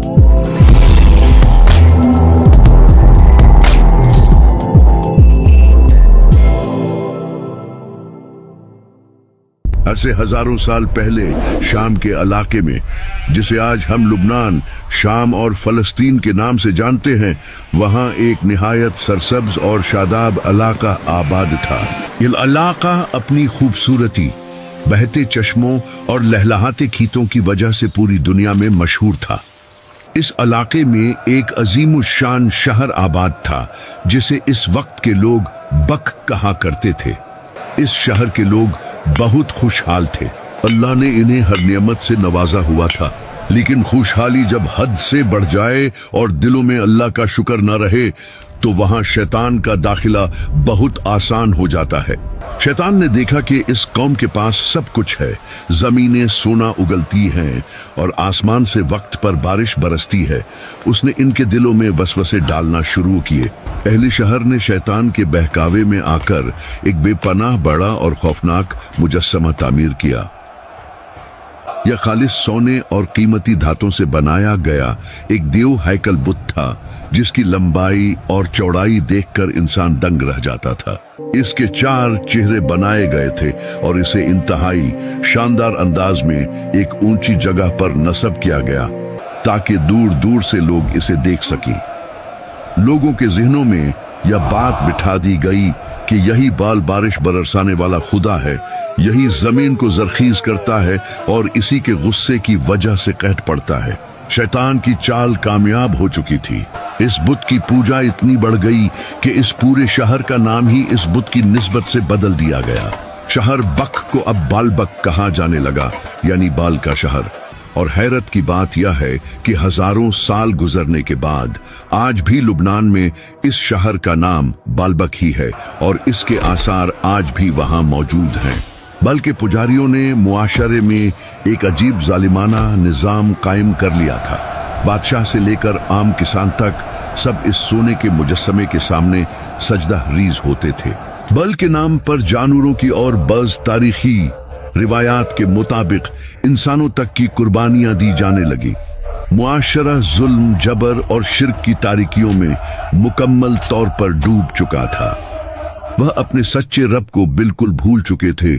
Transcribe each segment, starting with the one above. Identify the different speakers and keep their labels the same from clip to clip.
Speaker 1: आज से हजारों साल पहले शाम के इलाके में, जिसे आज हम लुबनान, शाम और फलस्तीन के नाम से जानते हैं, वहाँ एक निहायत सरसब्ज और शादाब इलाका आबाद था। ये इलाका अपनी खूबसूरती, बहते चश्मों और लहलहाते खेतों की वजह से पूरी दुनिया में मशहूर था। इस इलाके में एक अजीमुशान शहर आबाद था जिसे इस वक्त के लोग बक कहा करते थे। इस शहर के लोग बहुत खुशहाल थे। अल्लाह ने इन्हें हर नियमत से नवाजा हुआ था, लेकिन खुशहाली जब हद से बढ़ जाए और दिलों में अल्लाह का शुक्र न रहे तो वहां शैतान का दाखिला बहुत आसान हो जाता है। शैतान ने देखा कि इस कौम के पास सब कुछ है, जमीनें सोना उगलती हैं और आसमान से वक्त पर बारिश बरसती है। उसने इनके दिलों में वसवसे डालना शुरू किए। अहले शहर ने शैतान के बहकावे में आकर एक बेपनाह बड़ा और खौफनाक मुजस्समा तामीर किया। यह खालिस सोने और कीमती धातों से बनाया गया एक देव हैकल बुत था, जिसकी लंबाई और चौड़ाई देखकर इंसान दंग रह जाता था। इसके 4 चेहरे बनाए गए थे और इसे इंतहाई शानदार अंदाज में एक ऊंची जगह पर नस्ब किया गया ताकि दूर दूर से लोग इसे देख सकें। लोगों के जहनों में यह बात बिठा दी गई कि यही बाल बारिश बरसाने वाला खुदा है, यही जमीन को जरखीज करता है और इसी के गुस्से की वजह से कहत पड़ता है। शैतान की चाल कामयाब हो चुकी थी। इस बुत की पूजा इतनी बढ़ गई कि इस पूरे शहर का नाम ही इस बुत की निस्बत से बदल दिया गया। शहर बक को अब बालबक कहा जाने लगा, यानी बाल का शहर। और हैरत की बात यह है कि हजारों साल गुजरने के बाद आज भी लुबनान में इस शहर का नाम बालबक ही है और इसके आसार आज भी वहां मौजूद हैं। बल्कि पुजारियों ने मुआशरे में एक अजीब जालिमाना निजाम कायम कर लिया था। बादशाह से लेकर आम किसान तक सब इस सोने के मुजस्समे के सामने सजदा रीज होते थे। बल के नाम पर जानवरों की और बज़ तारीखी रिवायात के मुताबिक इंसानों तक की कुर्बानियां दी जाने लगी। मुआशरा जुल्म, जबर और शिर्क की तारीकियों में मुकम्मल तौर पर डूब चुका था। वह अपने सच्चे रब को बिल्कुल भूल चुके थे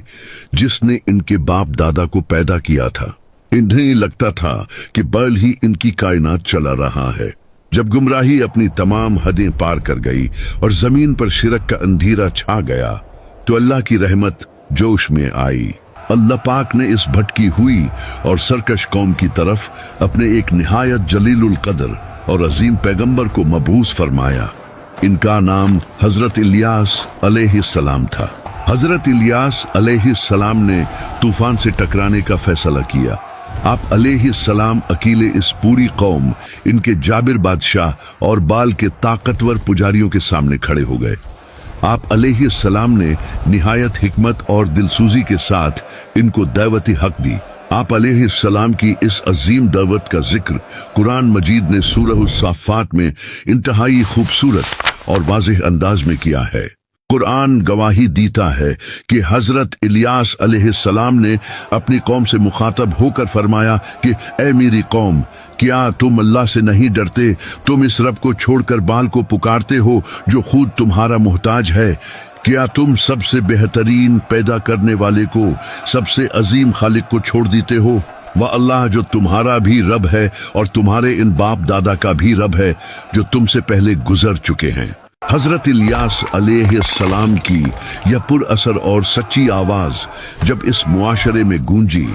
Speaker 1: जिसने इनके बाप दादा को पैदा किया था। इन्हें लगता था कि बल ही इनकी कायनात चला रहा है। जब गुमराही अपनी तमाम हदें पार कर गई और जमीन पर शिरक का अंधेरा छा गया तो अल्लाह की रहमत जोश में आई। अल्लाह पाक ने इस भटकी हुई और सरकश कौम की तरफ अपने एक निहायत जलीलुल कदर और अजीम पैगंबर को मबूस फरमाया। इनका नाम हजरत इलियास अलैहिस्सलाम था। हजरत इलियास अलैहिस्सलाम ने तूफान से टकराने का फैसला किया। आप अलैहिस्सलाम अकेले इस पूरी कौम, इनके जाबिर बादशाह और बाल के ताकतवर पुजारियों के सामने खड़े हो गए। आप अलैहिस्सलाम ने निहायत हिकमत और दिलसूजी के साथ इनको दावती हक दी। आप अलैहिस्सलाम की इस अजीम दावत का जिक्र कुरान मजीद ने सूरह उस-साफ़ात में इंतहाई खूबसूरत और वाज़ेह अंदाज में किया है। कुरान गवाही देता है कि हजरत इलियास अलैहिस्सलाम ने अपनी कौम से मुखातब होकर फरमाया कि ए मेरी कौम, क्या तुम अल्लाह से नहीं डरते? तुम इस रब को छोड़कर बाल को पुकारते हो जो खुद तुम्हारा मोहताज है। क्या तुम सबसे बेहतरीन पैदा करने वाले को, सबसे अजीम खालिक को छोड़ देते हो? वह अल्लाह जो तुम्हारा भी रब है और तुम्हारे इन बाप दादा का भी रब है जो तुमसे पहले गुजर चुके हैं। हजरत इलियास अलैहिस्सलाम की यह पुरअसर और सच्ची आवाज जब इस मुआशरे में गूंजी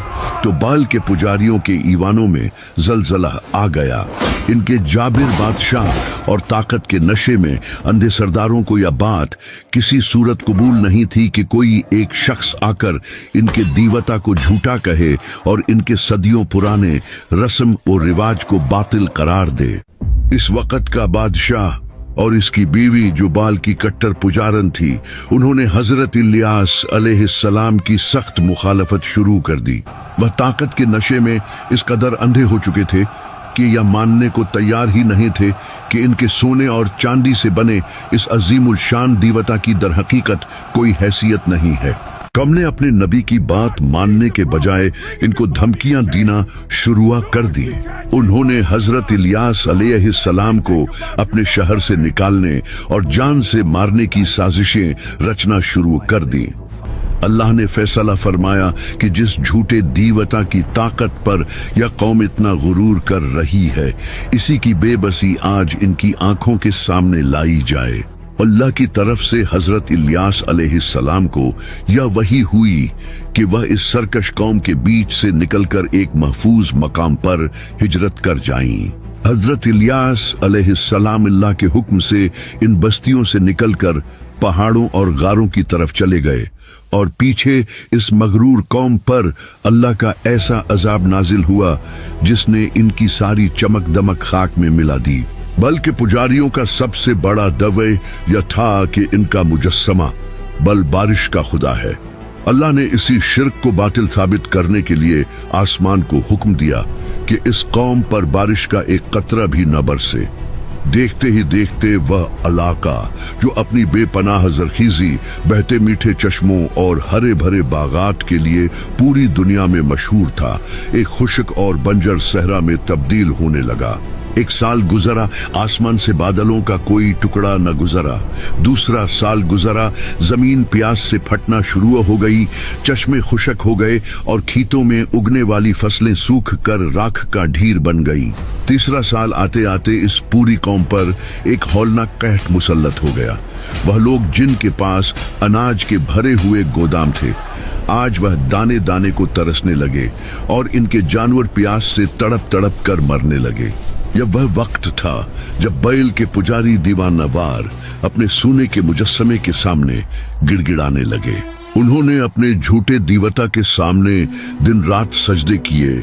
Speaker 1: तो बाल के पुजारियों के ईवानों में जलजला आ गया। इनके जाबिर बादशाह और ताकत के नशे में अंधे सरदारों को यह बात किसी सूरत कबूल नहीं थी कि कोई एक शख्स आकर इनके दीवता को झूठा कहे और इनके सदियों पुराने रस्म और रिवाज को बातिल करार दे। इस वक्त का बादशाह और इसकी बीवी जो बाल की कट्टर पुजारन थी, उन्होंने हजरत इलियास अलैहिस्सलाम की सख्त मुखालफत शुरू कर दी। वह ताकत के नशे में इस कदर अंधे हो चुके थे कि यह मानने को तैयार ही नहीं थे कि इनके सोने और चांदी से बने इस अजीमुल शान दीवता की दर हकीकत कोई हैसियत नहीं है। कौम ने अपने नबी की बात मानने के बजाय इनको धमकियां देना शुरू कर दी। उन्होंने हजरत इलियास अलैहिस्सलाम को अपने शहर से निकालने और जान से मारने की साजिशें रचना शुरू कर दी। अल्लाह ने फैसला फरमाया कि जिस झूठे दीवता की ताकत पर यह कौम इतना गुरूर कर रही है, इसी की बेबसी आज इनकी आंखों के सामने लाई जाए। अल्लाह की तरफ से हजरत इलियास अलैहिस्सलाम को यह वही हुई कि वह इस सरकश कौम के बीच से निकलकर एक महफूज मकाम पर हिजरत कर जाईं। हजरत इलियास अलैहिस्सलाम अल्लाह के हुक्म से इन बस्तियों से निकलकर पहाड़ों और गारों की तरफ चले गए और पीछे इस मगरूर कौम पर अल्लाह का ऐसा अजाब नाजिल हुआ जिसने इनकी सारी चमक दमक खाक में मिला दी। बल्कि पुजारियों का सबसे बड़ा दवे यह था कि इनका मुजस्समा बल बारिश का खुदा है। अल्लाह ने इसी शिर्क को बातिल साबित करने के लिए आसमान को हुक्म दिया कि इस कौम पर बारिश का एक कतरा भी न बरसे। देखते ही देखते वह इलाका जो अपनी बेपनाह जरखीजी, बहते मीठे चश्मों और हरे भरे बागात के लिए पूरी दुनिया में मशहूर था, एक खुश्क और बंजर सहरा में तब्दील होने लगा। एक साल गुजरा, आसमान से बादलों का कोई टुकड़ा न गुजरा। दूसरा साल गुजरा, जमीन प्यास से फटना शुरू हो गई, चश्मे खुशक हो गए और खेतों में उगने वाली फसलें सूख कर राख का ढीर बन गई। तीसरा साल आते आते इस पूरी कौम पर एक हौलनाक कहर मुसल्लत हो गया। वह लोग जिनके पास अनाज के भरे हुए गोदाम थे, आज वह दाने दाने को तरसने लगे और इनके जानवर प्यास से तड़प तड़प कर मरने लगे। यह वह वक्त था जब बैल के पुजारी दीवानावार अपने सोने के मुजस्समे के सामने गिड़गिड़ाने लगे। उन्होंने अपने झूठे दीवता के सामने दिन रात सजदे किए,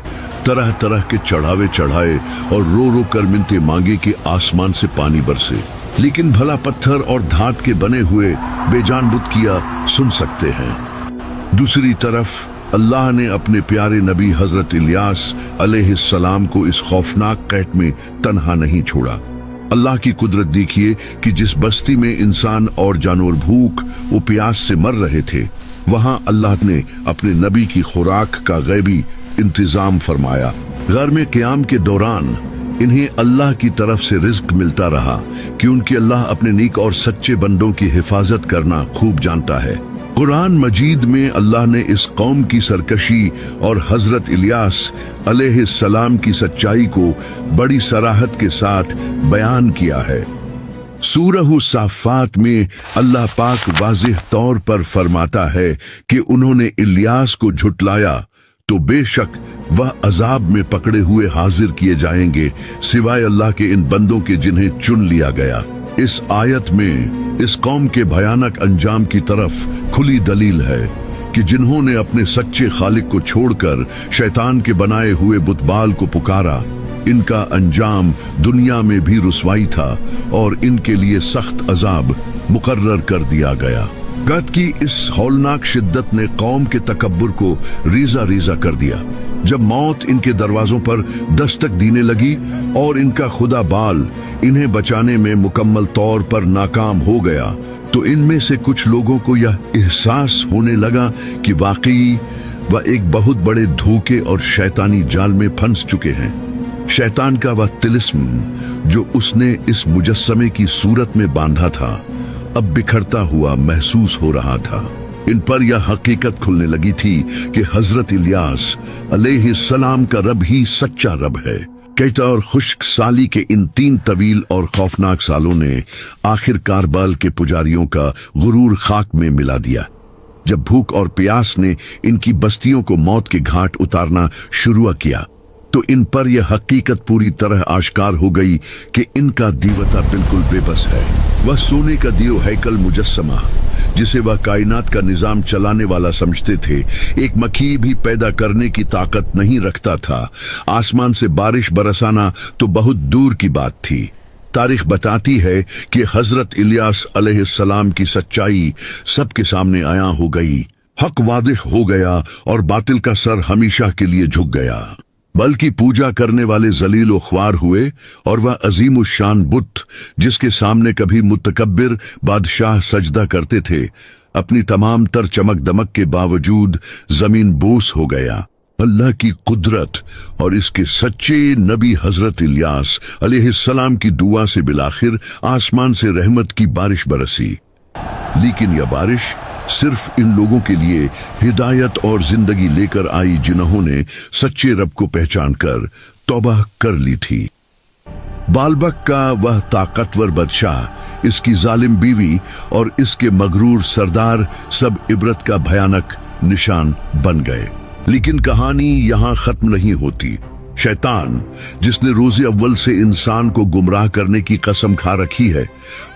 Speaker 1: तरह तरह के चढ़ावे चढ़ाए और रो रो कर मिन्नतें मांगे कि आसमान से पानी बरसे। लेकिन भला पत्थर और धात के बने हुए बेजान बुत किया सुन सकते हैं। दूसरी तरफ अल्लाह ने अपने प्यारे नबी हजरत इलियास अलैहिस्सलाम को इस खौफनाक कैद में तन्हा नहीं छोड़ा। अल्लाह की कुदरत देखिए कि जिस बस्ती में इंसान और जानवर भूख व प्यास से मर रहे थे, वहां अल्लाह ने अपने नबी की खुराक का गैबी इंतजाम फरमाया। घर में क़याम के दौरान इन्हें अल्लाह की तरफ से रिज्क मिलता रहा, क्योंकि अल्लाह अपने नेक और सच्चे बंदों की हिफाजत करना खूब जानता है। कुरान मजीद में अल्लाह ने इस कौम की सरकशी और हजरत इलियास अलैहिस्सलाम की सच्चाई को बड़ी सराहत के साथ बयान किया है। सूरह साफ़ात में अल्लाह पाक वाज़ेह तौर पर फरमाता है कि उन्होंने इलियास को झुटलाया तो बेशक वह अजाब में पकड़े हुए हाजिर किए जाएंगे, सिवाय अल्लाह के इन बंदों के जिन्हें चुन लिया गया। इस आयत में इस कौम के भयानक अंजाम की तरफ खुली दलील है कि जिन्होंने अपने सच्चे खालिक को छोड़कर शैतान के बनाए हुए बुतबाल को पुकारा, इनका अंजाम दुनिया में भी रुसवाई था और इनके लिए सख्त अजाब मुकर्रर कर दिया गया। कद की इस हौलनाक शिद्दत ने कौम के तकब्बुर को रीजा रीजा कर दिया। जब मौत इनके दरवाजों पर दस्तक देने लगी और इनका खुदा बाल इन्हें बचाने में मुकम्मल तौर पर नाकाम हो गया, तो इनमें से कुछ लोगों को यह एहसास होने लगा कि वाकई वह एक बहुत बड़े धोखे और शैतानी जाल में फंस चुके हैं। शैतान का वह तिलिस्म जो उसने इस मुजस्समे की सूरत में बांधा था, अब बिखरता हुआ महसूस हो रहा था। इन पर यह हकीकत खुलने लगी थी कि हजरत इलियास अलैहिस्सलाम का रब ही सच्चा रब है। कैता और खुश्क साली के इन 3 तवील और खौफनाक सालों ने आखिरकार बाल के पुजारियों का गुरूर खाक में मिला दिया। जब भूख और प्यास ने इनकी बस्तियों को मौत के घाट उतारना शुरू किया, तो इन पर यह हकीकत पूरी तरह आश्कार हो गई कि इनका दीवता बिल्कुल बेबस है। वह सोने का दियो हैकल मुजस्समा जिसे वह कायनात का निजाम चलाने वाला समझते थे, एक मक्खी भी पैदा करने की ताकत नहीं रखता था। आसमान से बारिश बरसाना तो बहुत दूर की बात थी। तारीख बताती है कि हजरत इलियास अलैहिस्सलाम की सच्चाई सबके सामने आया हो गई। हक वादिह हो गया और बातिल का सर हमेशा के लिए झुक गया। बल्कि पूजा करने वाले जलील व ख्वार हुए और वह अजीम शान बुत जिसके सामने कभी मुतकब्बिर बादशाह सजदा करते थे, अपनी तमाम तर चमक दमक के बावजूद जमीन बोस हो गया। अल्लाह की कुदरत और इसके सच्चे नबी हजरत इलियास अलैहिस्सलाम की दुआ से बिलाखिर आसमान से रहमत की बारिश बरसी। लेकिन यह बारिश सिर्फ इन लोगों के लिए हिदायत और जिंदगी लेकर आई जिन्होंने सच्चे रब को पहचान कर तौबा कर ली थी। बालबक का वह ताकतवर बादशाह, इसकी जालिम बीवी और इसके मगरूर सरदार सब इबरत का भयानक निशान बन गए। लेकिन कहानी यहाँ खत्म नहीं होती। शैतान, जिसने रोज़े अव्वल से इंसान को गुमराह करने की कसम खा रखी है,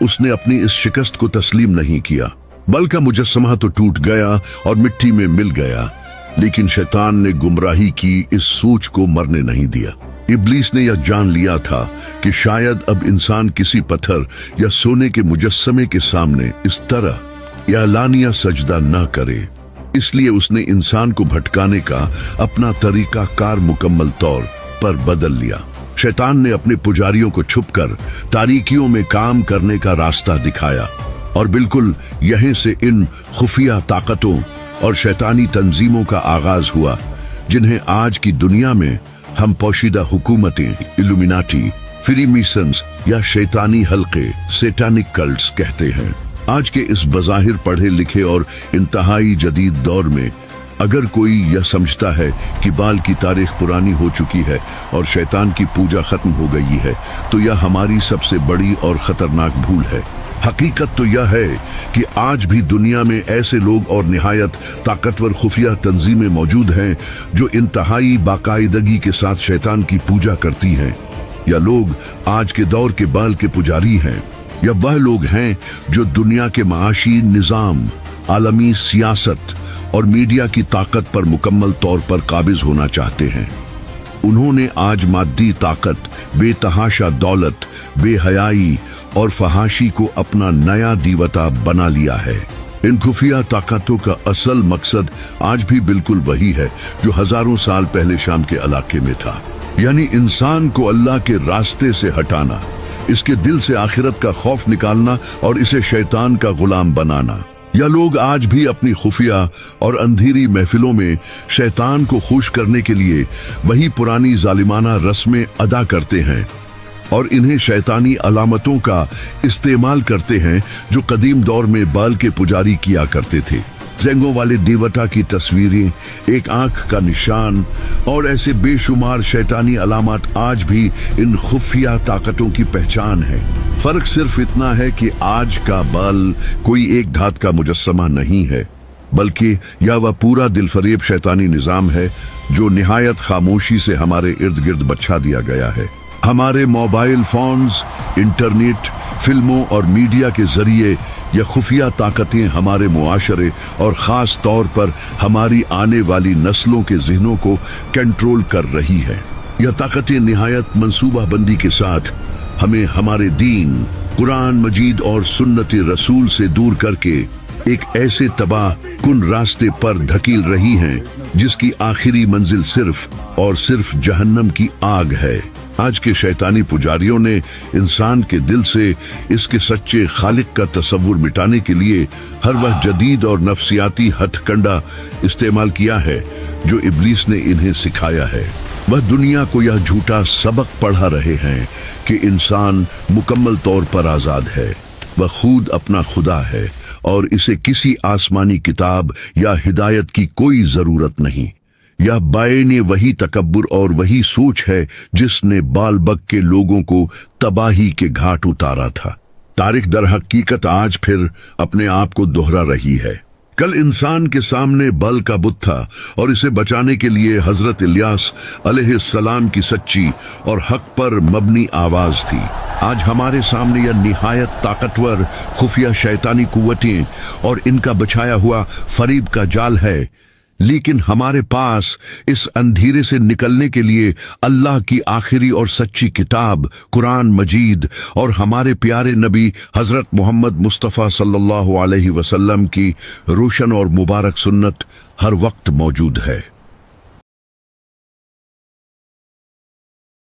Speaker 1: उसने अपनी इस शिकस्त को तस्लीम नहीं किया। बल का मुजस्समा तो टूट गया और मिट्टी में मिल गया, लेकिन शैतान ने गुमराही की इस सोच को मरने नहीं दिया। इब्लीस ने यह जान लिया था कि शायद अब इंसान किसी पत्थर या सोने के मुजस्समे के सामने इस तरह एलानिया सजदा न करे। इसलिए उसने इंसान को भटकाने का अपना तरीका कार मुकम्मल तौर पर बदल लिया। शैतान ने अपने पुजारियों को छुपकर तारीकियों में काम करने का रास्ता दिखाया और बिल्कुल यहीं से इन खुफिया ताकतों और शैतानी तंजीमों का आगाज हुआ, जिन्हें आज की दुनिया में हम पोशीदा हुकूमतें, इल्यूमिनाटी, फ्रीमेसन्स या शैतानी हल्के, सैटानिक कल्ट्स कहते हैं। आज के इस बज़ाहिर पढ़े लिखे और इंतहाई जदीद दौर में अगर कोई यह समझता है कि बाल की तारीख पुरानी हो चुकी है और शैतान की पूजा खत्म हो गई है, तो यह हमारी सबसे बड़ी और खतरनाक भूल है। हकीकत तो यह है कि आज भी दुनिया में ऐसे लोग और निहायत ताकतवर खुफिया तंजीमें मौजूद हैं जो इंतहाई बाकायदगी के साथ शैतान की पूजा करती हैं। या लोग आज के दौर के बाल के पुजारी हैं, या वह लोग हैं जो दुनिया के माशी निज़ाम, आलमी सियासत और मीडिया की ताकत पर मुकम्मल तौर पर काबिज होना चाहते हैं। उन्होंने आज मादी ताकत, बेतहाशा दौलत, बेहयाई और फहाशी को अपना नया दीवता बना लिया है। इन खुफिया ताकतों का असल मकसद आज भी बिल्कुल वही है जो हजारों साल पहले शाम के इलाके में था, यानी इंसान को अल्लाह के रास्ते से हटाना, इसके दिल से आखिरत का खौफ निकालना और इसे शैतान का गुलाम बनाना। या लोग आज भी अपनी खुफिया और अंधेरी महफिलों में शैतान को खुश करने के लिए वही पुरानी जालिमाना रस्में अदा करते हैं और इन्हें शैतानी अलामतों का इस्तेमाल करते हैं जो कदीम दौर में बाल के पुजारी किया करते थे। ज़ेंगों वाले देवता की तस्वीरें, एक आंख का निशान और ऐसे बेशुमार शैतानी अलामत आज भी इन खुफिया ताकतों की पहचान है। फर्क सिर्फ इतना है कि आज का बाल कोई एक धात का मुजस्समा नहीं है, बल्कि यह वह पूरा दिलफरेब शैतानी निज़ाम है जो निहायत खामोशी से हमारे इर्द गिर्द बछा दिया गया है। हमारे मोबाइल फोन्स, इंटरनेट, फिल्मों और मीडिया के जरिए यह खुफिया ताकतें हमारे मुआशरे और ख़ास तौर पर हमारी आने वाली नस्लों के ज़हनों को कंट्रोल कर रही है। यह ताकतें निहायत मंसूबाबंदी के साथ हमें हमारे दीन, कुरान मजीद और सुन्नत रसूल से दूर करके एक ऐसे तबाह कुन रास्ते पर धकील रही हैं जिसकी आखिरी मंजिल सिर्फ और सिर्फ जहन्नम की आग है। आज के शैतानी पुजारियों ने इंसान के दिल से इसके सच्चे खालिक का तसव्वुर मिटाने के लिए हर वह जदीद और नफसियाती हथकंडा इस्तेमाल किया है जो इब्लीस ने इन्हें सिखाया है। वह दुनिया को यह झूठा सबक पढ़ा रहे हैं कि इंसान मुकम्मल तौर पर आज़ाद है, वह खुद अपना खुदा है और इसे किसी आसमानी किताब या हिदायत की कोई जरूरत नहीं। यह बायने वही तकब्बुर और वही सोच है जिसने बालबक के लोगों को तबाही के घाट उतारा था। तारीख दर हकीकत आज फिर अपने आप को दोहरा रही है। कल इंसान के सामने बल का बुत था और इसे बचाने के लिए हजरत इलियास अलैहिस्सलाम की सच्ची और हक पर मबनी आवाज थी। आज हमारे सामने यह निहायत ताकतवर खुफिया शैतानी कुव्वतें और इनका बछाया हुआ फरीब का जाल है, लेकिन हमारे पास इस अंधेरे से निकलने के लिए अल्लाह की आखिरी और सच्ची किताब कुरान मजीद और हमारे प्यारे नबी हजरत मोहम्मद मुस्तफ़ा सल्लल्लाहु अलैहि वसल्लम की रोशन और मुबारक सुन्नत हर वक्त मौजूद है।